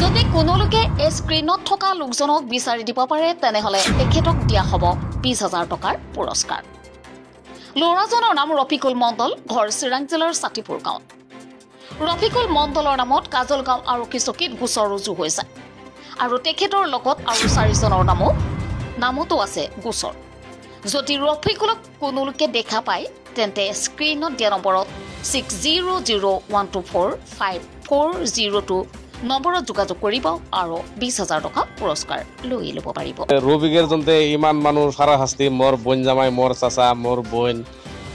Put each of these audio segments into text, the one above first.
যদি কোনো লোকে এই স্ক্ৰীনত থকা লোকজনক বিচাৰি দিব পাৰে তেনেহ'লে তেখেতক দিয়া হ'ব 20,000 টকাৰ পুৰস্কাৰ। ল'ৰাজনৰ নাম ৰফিকুল মণ্ডল, ঘৰ চিৰাং জিলাৰ ছাতিপুৰ গাঁৱত। ৰফিকুল মণ্ডলৰ নামত কাজলগাঁও আৰক্ষী চকীত গোচৰ ৰুজু হৈছে আৰু তেখেতৰ লগত আৰু 4জনৰ নামতো আছে গোচৰ। যদি ৰফিকুলক কোনো লোকে দেখা পায় তেন্তে স্ক্ৰীনত দিয়া নম্বৰত 6001245402 নম্বৰত যোগাযোগ কৰিব আৰু 20,000 টকা পুৰস্কাৰ লৈ ল'ব পাৰিব। ৰফিকেৰ জনতে ইমান মানুহ সাৰা শাস্তি, মোৰ বোন জামাই, মোৰ চাচা, মোৰ বোন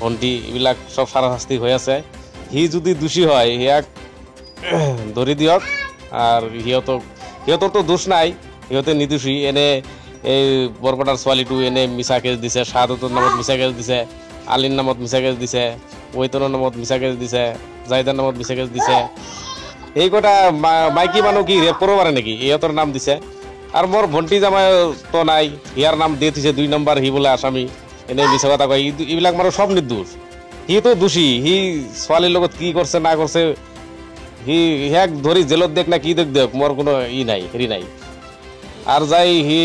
ভণ্টি এইবিলাক চব সাৰা শাস্তি হৈ আছে। সি যদি দোষী হয় ইয়াক ধৰি দিয়ক আৰু সিহঁতৰতো দোষ নাই, সিহঁতে নিৰ্দোষী। এনে এই বৰপেটাৰ ছোৱালীটো এনে মিছা কেছ দিছে, শাহাদতৰ নামত মিছা কেছ দিছে, আলিৰ নামত মিছা কেছ দিছে, ৱেতনৰ নামত মিছা কেছ দিছে, জাইদাৰ নামত মিছা কেছ দিছে। এই কথা মাইকী মানুহ কি ৰেপ কৰিব পাৰে নেকি? ইহঁতৰ নাম দিছে। আৰু মোৰ ভণ্টি জামাইতো নাই, ইয়াৰ নাম দি থৈছে 2 নম্বৰ, সি বোলে আসামী, এনেই মিছা কথা কয়। এইবিলাক মানুহ চব নিৰ্দোষ। সিটো দোষী, সি ছোৱালীৰ লগত কি কৰিছে না কৰিছে সিয়াক ধৰি জেলত দেখ না কি দিয়ক, মোৰ কোনো হেৰি নাই। আৰু যাই সি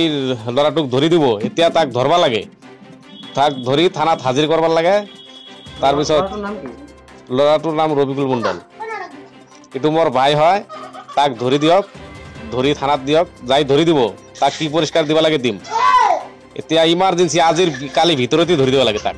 ল'ৰাটোক ধৰি দিব, এতিয়া তাক ধৰবা লাগে, তাক ধৰি থানাত হাজিৰ কৰিব লাগে। তাৰপিছত ল'ৰাটোৰ নাম ৰফিকুল মণ্ডল, এইটো মোৰ ভাই হয়। তাক ধৰি দিয়ক, ধৰি থানাত দিয়ক, যাই ধৰি দিব, তাক কি পৰিষ্কাৰ দিব লাগে দিম। এতিয়া ইমাৰ্জেঞ্চি আজিৰ কালি ভিতৰতে ধৰি দিব লাগে তাক।